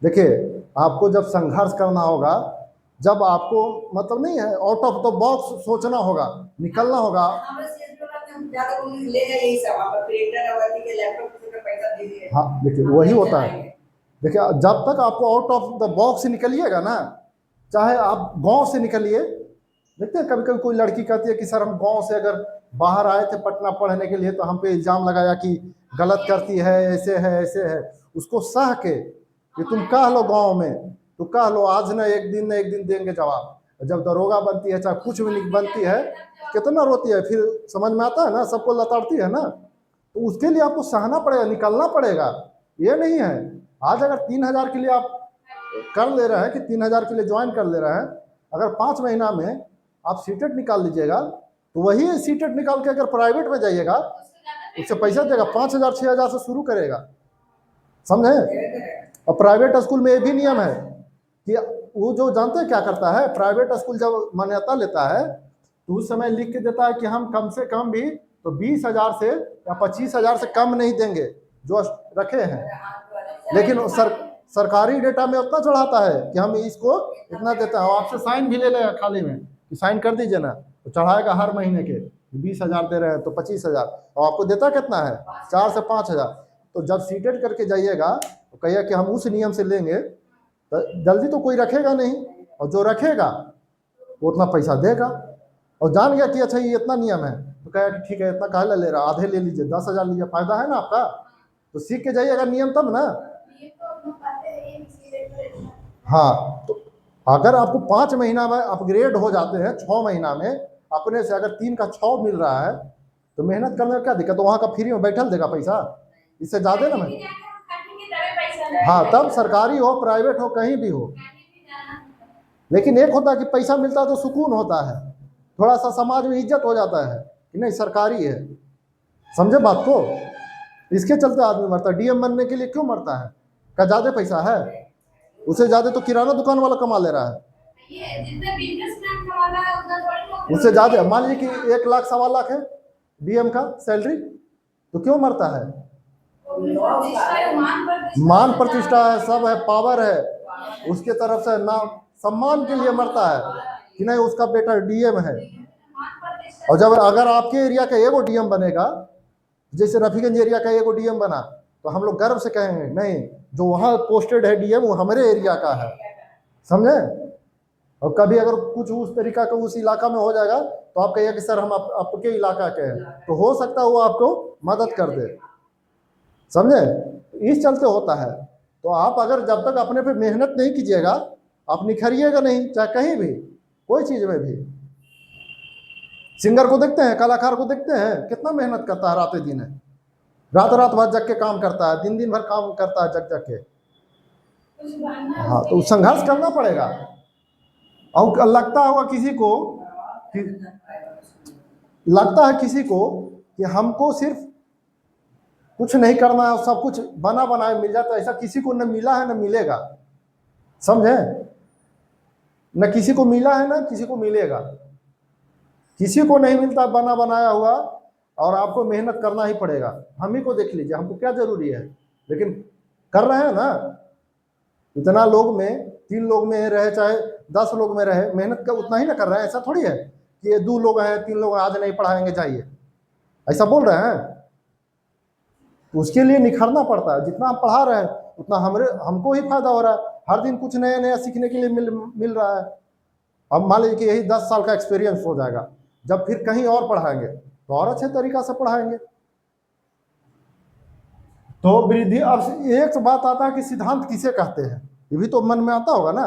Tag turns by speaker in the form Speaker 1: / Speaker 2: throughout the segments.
Speaker 1: देखिए, आपको जब संघर्ष करना होगा, जब आपको मतलब नहीं है आउट ऑफ द बॉक्स सोचना होगा, निकलना होगा। हाँ देखिए, वही होता है। देखिए, जब तक आपको आउट ऑफ द बॉक्स निकलिएगा ना, चाहे आप गांव से निकलिए। देखते हैं कभी कभी कोई लड़की कहती है कि सर हम गांव से अगर बाहर आए थे पटना पढ़ने के लिए तो हम पे इल्जाम लगाया कि गलत करती है, ऐसे है ऐसे है। उसको सह के कि तुम कह लो गांव में, तो कह लो, आज न एक दिन देंगे जवाब। जब दरोगा बनती है, चाहे कुछ भी नहीं बनती है, कितना रोती है, फिर समझ में आता है ना, सबको लताड़ती है ना। तो उसके लिए आपको सहना पड़ेगा, निकलना पड़ेगा। ये नहीं है आज अगर 3,000 के लिए आप कर ले रहे हैं कि 3,000 के लिए ज्वाइन कर ले रहे हैं, अगर 5 महीना में आप सीटेट निकाल लीजिएगा, तो वही सीटेट निकाल के अगर प्राइवेट में जाइएगा, उससे पैसा देगा 5,000 6,000 से शुरू करेगा, समझे। और प्राइवेट स्कूल में ये भी नियम है कि वो जो जानते हैं क्या करता है, प्राइवेट स्कूल जब मान्यता लेता है तो उस समय लिख के देता है कि हम कम से कम भी तो 20,000 से या 25,000 से कम नहीं देंगे जो रखे हैं। लेकिन सरकारी डेटा में उतना चढ़ाता है कि हम इसको इतना देते हैं, आपसे साइन भी ले लेगा खाली में कि साइन कर दीजिए ना, तो चढ़ाएगा हर महीने के 20,000 दे रहे हैं तो 25,000, और आपको देता कितना है 4 से 5,000। तो जब सीटेट करके जाइएगा तो कहिए कि हम उस नियम से लेंगे, तो जल्दी तो कोई रखेगा नहीं, और जो रखेगा वो उतना पैसा देगा। और जान गया कि अच्छा ये इतना नियम है, तो कहेगा कि ठीक है इतना काहे ले रहा, आधे ले लीजिए, 10,000 लीजिए, फायदा है ना आपका। तो सीख के जाइएगा नियम तब ना। हाँ, तो अगर आपको 5 महीना में अपग्रेड हो जाते हैं, 6 महीना में अपने से अगर 3 का 6 मिल रहा है, तो मेहनत करने में क्या दिक्कत। तो वहाँ का फ्री में बैठल देगा पैसा, इससे ज्यादा ना मैं। हाँ, तब सरकारी हो प्राइवेट हो कहीं भी हो। लेकिन एक होता है कि पैसा मिलता है तो सुकून होता है, थोड़ा सा समाज में इज्जत हो जाता है कि नहीं सरकारी है, समझे बात को। इसके चलते आदमी मरता है। डीएम बनने के लिए क्यों मरता है, क्या ज्यादा पैसा है, उससे ज्यादा तो किराना दुकान वाला कमा ले रहा है। उससे ज्यादा मान लीजिए कि 1 लाख 1.25 लाख है डीएम का सैलरी, तो क्यों मरता है। मान प्रतिष्ठा है, सब है, पावर है, उसके तरफ से नाम सम्मान के लिए मरता है कि नहीं उसका बेटा डीएम है। और जब अगर आपके एरिया का एगो डीएम बनेगा, जैसे रफीगंज एरिया का एगो डीएम बना, तो हम लोग गर्व से कहेंगे नहीं जो वहाँ पोस्टेड है डीएम वो हमारे एरिया का है, समझे। और कभी अगर कुछ उस तरीका का उस इलाका में हो जाएगा तो आप कहिए कि सर हम आपके इलाका के हैं, तो हो सकता है वो आपको मदद कर दे, समझे। इस चलते होता है। तो आप अगर जब तक अपने पे मेहनत नहीं कीजिएगा, आप निखरिएगा नहीं, चाहे कहीं भी कोई चीज में भी। सिंगर को देखते हैं, कलाकार को देखते हैं, कितना मेहनत करता है, रात दिन है, रात भर जग के काम करता है, दिन भर काम करता है जग के। हाँ, तो संघर्ष करना पड़ेगा। और लगता होगा किसी को कि लगता है किसी को कि हमको सिर्फ कुछ नहीं करना है, सब कुछ बना बनाए मिल जाता है। ऐसा किसी को न मिला है न मिलेगा, समझे। न किसी को मिला है न किसी को मिलेगा, किसी को नहीं मिलता बना बनाया हुआ, और आपको मेहनत करना ही पड़ेगा। हम ही को देख लीजिए, हमको क्या जरूरी है, लेकिन कर रहे हैं ना। इतना लोग में 3 लोग में रहे चाहे 10 लोग में रहे, मेहनत का उतना ही ना कर रहे हैं। ऐसा थोड़ी है कि ये 2 लोग हैं 3 लोग आज नहीं पढ़ाएंगे जाइए, ऐसा बोल रहे हैं। तो उसके लिए निखरना पड़ता है। जितना हम पढ़ा रहे हैं उतना हमको ही फायदा हो रहा है, हर दिन कुछ नया नया सीखने के लिए मिल रहा है। अब मान लीजिए कि यही 10 साल का एक्सपीरियंस हो जाएगा, जब फिर कहीं और पढ़ाएंगे तो और अच्छे तरीका से पढ़ाएंगे। तो वृद्धि, अब एक बात आता है कि सिद्धांत किसे कहते हैं, ये भी तो मन में आता होगा ना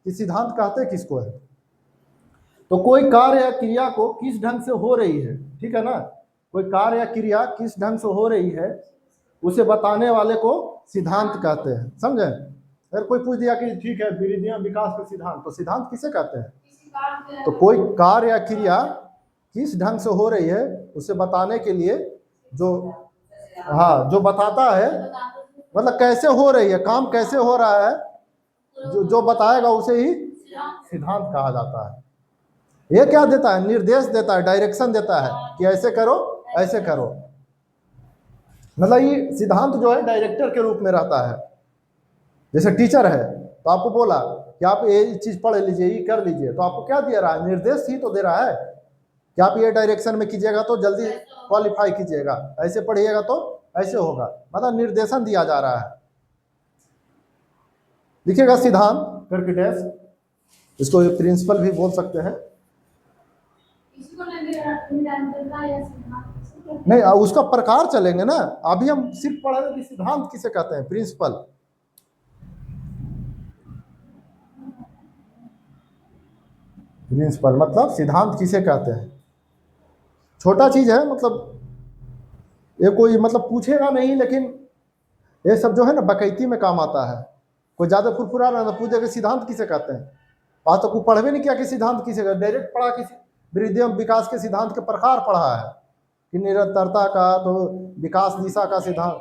Speaker 1: कि सिद्धांत कहते किसको है। तो कोई कार्य या क्रिया को किस ढंग से हो रही है, ठीक है ना, कोई कार्य या क्रिया किस ढंग से हो रही है उसे बताने वाले को सिद्धांत कहते हैं, समझे। अगर कोई पूछ दिया कि ठीक है वृद्धियां विकास के सिद्धांत, तो सिद्धांत किसे कहते हैं। तो कोई कार्य या क्रिया किस ढंग से हो रही है उसे बताने के लिए जो, हाँ, जो बताता है, मतलब कैसे हो रही है, काम कैसे हो रहा है, जो बताएगा उसे ही सिद्धांत कहा जाता है। ये क्या देता है, निर्देश देता है, डायरेक्शन देता है कि ऐसे करो ऐसे करो। मतलब ये सिद्धांत जो है डायरेक्टर के रूप में रहता है। जैसे टीचर है तो आपको बोला कि आप ये चीज पढ़ लीजिए, ये कर लीजिए, तो आपको क्या दे रहा है? निर्देश ही तो दे रहा है कि आप ये डायरेक्शन में कीजिएगा तो जल्दी क्वालिफाई कीजिएगा, ऐसे पढ़िएगा तो ऐसे होगा, मतलब निर्देशन दिया जा रहा है। लिखिएगा सिद्धांत करके डैश, इसको प्रिंसिपल भी बोल सकते हैं। नहीं, उसका प्रकार चलेंगे ना, अभी हम सिर्फ पढ़ रहे हैं कि सिद्धांत किसे कहते हैं, प्रिंसिपल। प्रिंसिपल मतलब सिद्धांत किसे कहते हैं, छोटा चीज है, मतलब ये कोई मतलब पूछेगा नहीं, लेकिन ये सब जो है ना बकैती में काम आता है। कोई ज्यादा फुरफुरा रहा है तो पूछेगा सिद्धांत किसे कहते हैं, आज तक वो पढ़ भी नहीं किया कि सिद्धांत किसे कहते, डायरेक्ट पढ़ा कि वृद्धि एवं विकास के सिद्धांत के प्रकार पढ़ा है कि निरंतरता का, तो विकास दिशा का सिद्धांत।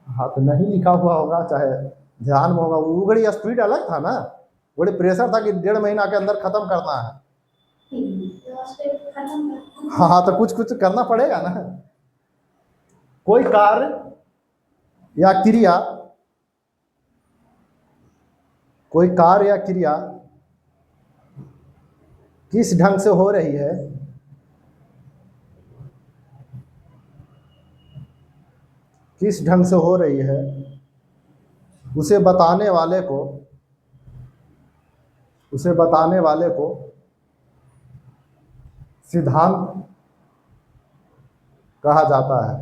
Speaker 1: हाँ तो नहीं लिखा हुआ होगा, चाहे ध्यान में होगा, वो बड़ी स्पीड अलग था ना, बड़ी प्रेशर था कि 1.5 महीना के अंदर खत्म करना है। हाँ तो कुछ कुछ करना पड़ेगा ना। कोई कार्य या क्रिया, कोई कार्य या क्रिया किस ढंग से हो रही है, किस ढंग से हो रही है, उसे बताने वाले को, उसे बताने वाले को सिद्धांत कहा जाता है,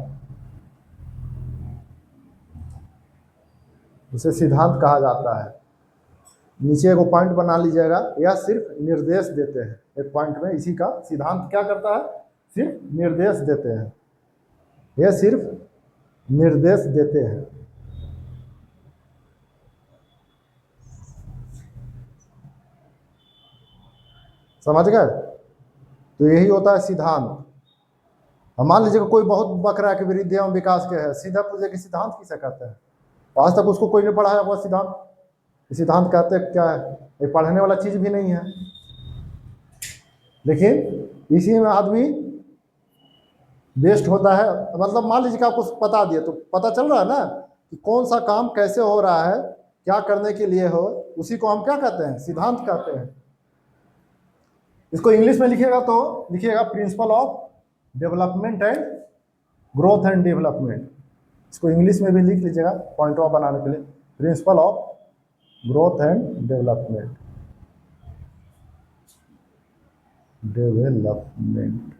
Speaker 1: उसे सिद्धांत कहा जाता है। नीचे एक पॉइंट बना लीजिएगा, यह सिर्फ निर्देश देते हैं, एक पॉइंट में इसी का सिद्धांत क्या करता है, सिर्फ निर्देश देते हैं, यह सिर्फ निर्देश देते हैं। समझ गए? तो यही होता है सिद्धांत। अब मान लीजिए कोई बहुत बक रहा है कि वृद्धि एवं विकास के है, सीधा पूछे कि सिद्धांत किसे कहते हैं, आज तक उसको कोई नहीं पढ़ाया हुआ सिद्धांत, सिद्धांत कहते हैं क्या है, ये पढ़ने वाला चीज भी नहीं है। लेकिन इसी में आदमी बेस्ट होता है, मतलब मान लीजिए कि आपको बता दिए तो पता चल रहा है ना कि कौन सा काम कैसे हो रहा है, क्या करने के लिए हो, उसी को हम क्या कहते हैं, सिद्धांत कहते हैं। इसको इंग्लिश में लिखिएगा तो लिखिएगा principle of development and growth and development, इसको इंग्लिश में भी लिख लीजिएगा पॉइंट ऑफ बनाने के लिए, principle of growth and development, development.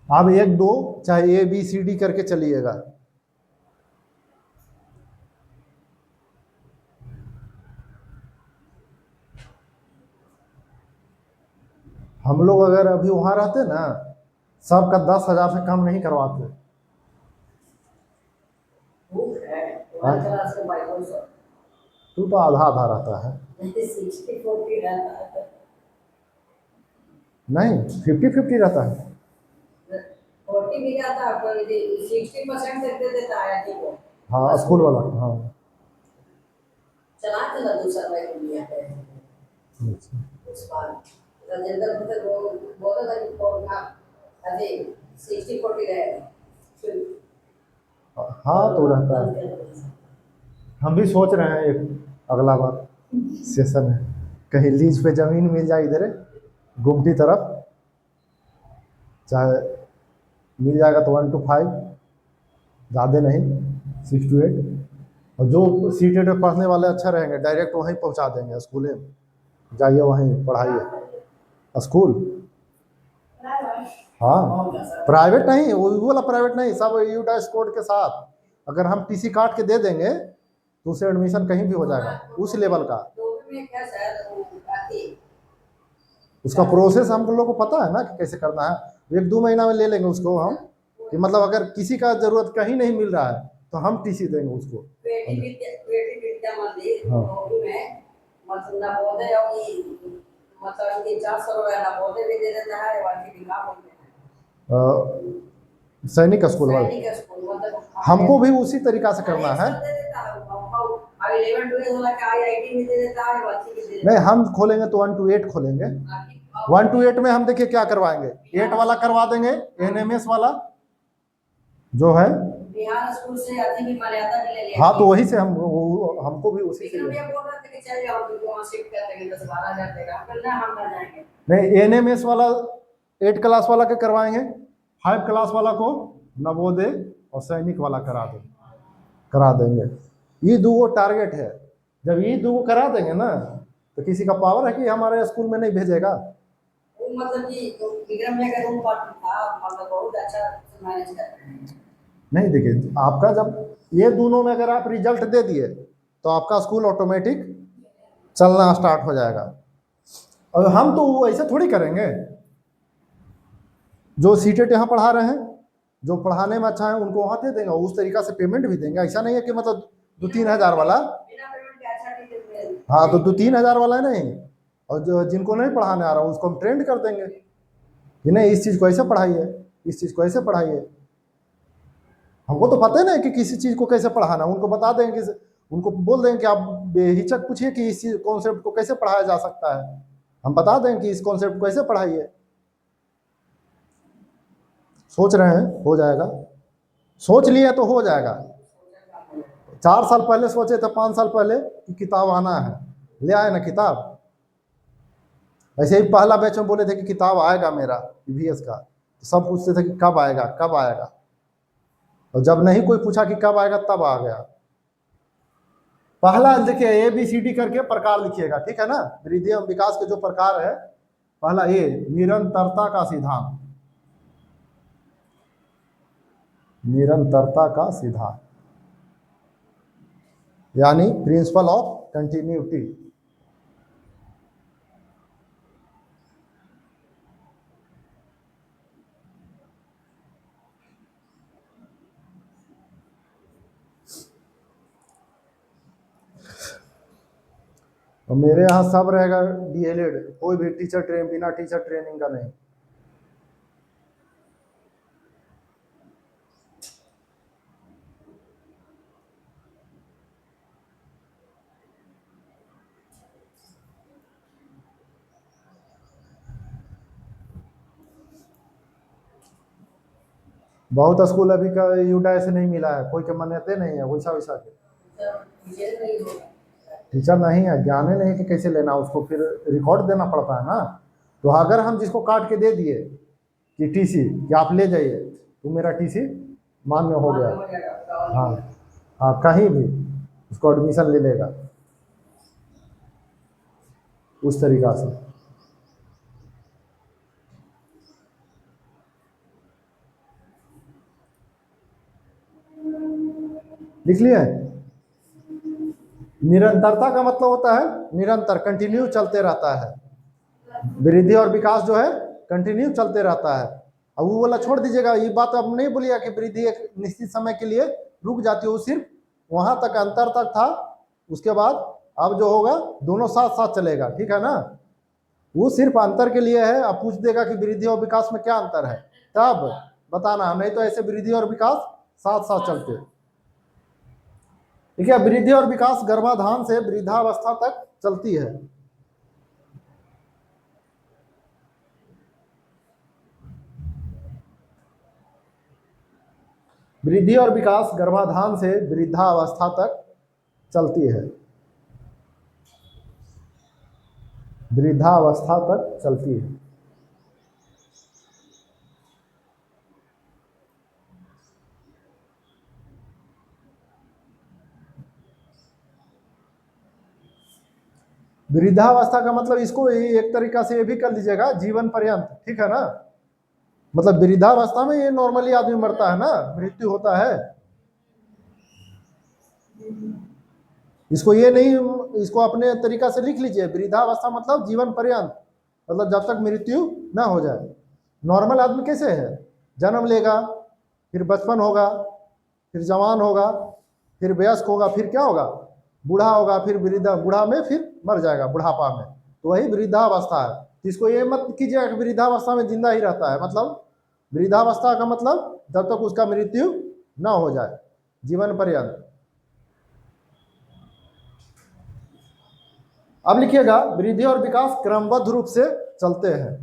Speaker 1: आप 1 2 चाहे ABCD करके चलिएगा। हम लोग अगर अभी वहां रहते ना, सबका 10,000 से कम नहीं करवाते। तू तो आधा आधा रहता है, नहीं 50-50 रहता है।
Speaker 2: 40 भी जाता है, पर 60% दे देता है जी को।
Speaker 1: हाँ स्कूल वाला, हाँ
Speaker 2: चला चला दूसरा भाई लिया है उस बार राजेंद्र मतलब वो बोला था कि कौन था अरे 60-40 रहेगा।
Speaker 1: हाँ तो रहता है। हम भी सोच रहे हैं एक अगला बार सेशन है, कहीं लीज पे जमीन मिल जाए इधर गुमटी तरफ, चाहे मिल जाएगा तो 1 to 5, ज़्यादा नहीं 6 to 8, और जो सीटेट में पढ़ने वाले अच्छा रहेंगे डायरेक्ट वहीं पहुंचा देंगे, स्कूल जाइए वहीं पढ़ाइए, स्कूल। हाँ प्राइवेट नहीं, वो वाला प्राइवेट नहीं, सब यूडाइस कोड के साथ, अगर हम TC काट के दे देंगे तो उसे एडमिशन कहीं भी हो जाएगा उस लेवल का। उसका प्रोसेस हम लोग को पता है ना कि कैसे करना है, 1-2 महीना में ले लेंगे उसको हम, कि मतलब अगर किसी का जरूरत कहीं नहीं मिल रहा है तो हम TC देंगे उसको। सैनिक स्कूल वाले हमको भी उसी तरीका से करना है। नहीं हम खोलेंगे तो 1 to 8 खोलेंगे, 1 to 8 में हम देखिए क्या करवाएंगे, 8 वाला करवा देंगे, एनएमएस वाला जो है।
Speaker 2: बिहार स्कूल से अति भी मर्यादा भी ले लिया।
Speaker 1: हाँ तो वही से हमको भी उसी से
Speaker 2: विक्रम भैया बोल रहे थे कि चल जाओ तुमको वहाँ शिफ्ट कर देंगे 10-12 हज़ार देगा, हम बोले ना हम ना जाएंगे।
Speaker 1: नहीं, एनएमएस वाला 8 क्लास वाला के करवाएंगे, 5 क्लास वाला को नवोदय और सैनिक वाला करा देंगे। ये दो टारगेट है। जब ये दो करा देंगे ना तो किसी का पावर है कि हमारे स्कूल में नहीं भेजेगा।
Speaker 2: वो मतलब कि विक्रम भैया का रूम पार्टनर था, मतलब बहुत अच्छा मैनेज कर रहे हैं।
Speaker 1: नहीं देखिए, आपका जब ये दोनों में अगर आप रिजल्ट दे दिए तो आपका स्कूल ऑटोमेटिक चलना स्टार्ट हो जाएगा। और हम तो ऐसे थोड़ी करेंगे, जो सीटेट यहाँ पढ़ा रहे हैं, जो पढ़ाने में अच्छा है उनको वहाँ दे देंगे, उस तरीका से पेमेंट भी देंगे। ऐसा नहीं है कि मतलब 2-3 हज़ार वाला,
Speaker 2: बिना पेमेंट के अच्छा टीचर मिले।
Speaker 1: हाँ तो 2-3 हज़ार वाला है नहीं, और जो जिनको नहीं पढ़ाने आ रहा उसको हम ट्रेंड कर देंगे कि नहीं इस चीज़ को ऐसे पढ़ाइए, इस चीज़ को ऐसे पढ़ाइए। हमको तो पता है ना कि किसी चीज़ को कैसे पढ़ाना, उनको बता देंगे, उनको बोल देंगे कि आप बेहिचक पूछिए कि इस कॉन्सेप्ट को कैसे पढ़ाया जा सकता है, हम बता देंगे कि इस कॉन्सेप्ट को कैसे पढ़ाइए। सोच रहे हैं हो जाएगा, सोच लिए तो हो जाएगा। 4 साल पहले सोचे थे, 5 साल पहले कि किताब आना है, ले आए ना किताब। ऐसे ही पहला बैच में बोले थे कि किताब आएगा मेरा ईवीएस का, तो सब पूछते थे कि कब आएगा कब आएगा, और जब नहीं कोई पूछा कि कब आएगा तब आ गया। पहला देखिए ABCD करके प्रकार लिखिएगा, ठीक है ना। वृद्धि एवं विकास के जो प्रकार है, पहला ए निरंतरता का सिद्धांत, निरंतरता का सिद्धांत यानी प्रिंसिपल ऑफ कंटिन्यूटी। और मेरे यहाँ सब रहेगा DLED, कोई भी बिना टीचर ट्रेनिंग का नहीं। बहुत स्कूल अभी का यूडा से नहीं मिला है, कोई के मान्यता नहीं है वैसा वैसा के
Speaker 2: टीचर नहीं होगा।
Speaker 1: टीचर नहीं है, ज्ञान ही नहीं कि कैसे लेना, उसको फिर रिकॉर्ड देना पड़ता है ना। तो अगर हम जिसको काट के दे दिए कि टीसी कि आप ले जाइए, तो मेरा टीसी मान्य हो गया। हाँ हाँ, कहीं भी उसको एडमिशन ले लेगा उस तरीका से। लिख लिए। निरंतरता का मतलब होता है निरंतर, कंटिन्यू चलते रहता है। वृद्धि और विकास जो है कंटिन्यू चलते रहता है। अब वो वाला छोड़ दीजिएगा, ये बात अब नहीं बोलिएगा कि वृद्धि एक निश्चित समय के लिए रुक जाती है, वो सिर्फ वहां तक अंतर तक था, उसके बाद अब जो होगा दोनों साथ साथ चलेगा, ठीक है ना। वो सिर्फ अंतर के लिए है। अब पूछ देगा कि वृद्धि और विकास में क्या अंतर है, तब बताना, नहीं तो ऐसे वृद्धि और विकास साथ साथ चलते। ठीक है, वृद्धि और विकास गर्भाधान से वृद्धावस्था तक चलती है। वृद्धि और विकास गर्भाधान से वृद्धावस्था तक चलती है, वृद्धावस्था तक चलती है। वृद्धावस्था का मतलब इसको एक तरीका से ये भी कर लीजिएगा जीवन पर्यंत, ठीक है ना। मतलब वृद्धावस्था में ये नॉर्मली आदमी मरता है ना, मृत्यु होता है। इसको ये नहीं, इसको अपने तरीका से लिख लीजिए, वृद्धावस्था मतलब जीवन पर्यंत, मतलब जब तक मृत्यु ना हो जाए। नॉर्मल आदमी कैसे है, जन्म लेगा, फिर बचपन होगा, फिर जवान होगा, फिर वयस्क होगा, फिर क्या होगा, बूढ़ा होगा, फिर वृद्धा, बूढ़ा में फिर मर जाएगा बुढ़ापा में, तो वही वृद्धावस्था है। इसको ये मत कीजिएगा कि वृद्धावस्था में जिंदा ही रहता है, मतलब वृद्धावस्था का मतलब जब तक उसका मृत्यु ना हो जाए, जीवन पर्यंत। अब लिखिएगा वृद्धि और विकास क्रमबद्ध रूप से चलते हैं।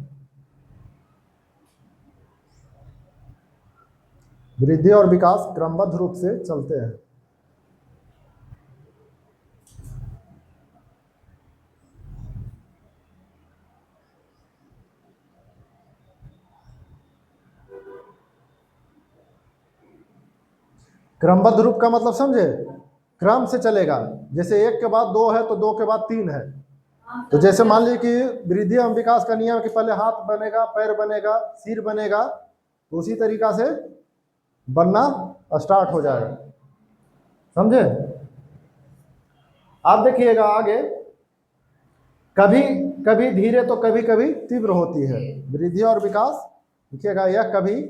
Speaker 1: वृद्धि और विकास क्रमबद्ध रूप से चलते हैं। क्रमबद्ध रूप का मतलब समझे, क्रम से चलेगा। जैसे एक के बाद दो है तो दो के बाद तीन है। तो जैसे मान लीजिए कि वृद्धि एवं विकास का नियम है कि पहले हाथ बनेगा, पैर बनेगा, सिर बनेगा, तो उसी तरीका से बनना स्टार्ट हो जाएगा। समझे? आप देखिएगा आगे, कभी कभी धीरे तो कभी कभी तीव्र होती है। वृद्धि और विकास देखिएगा, यह कभी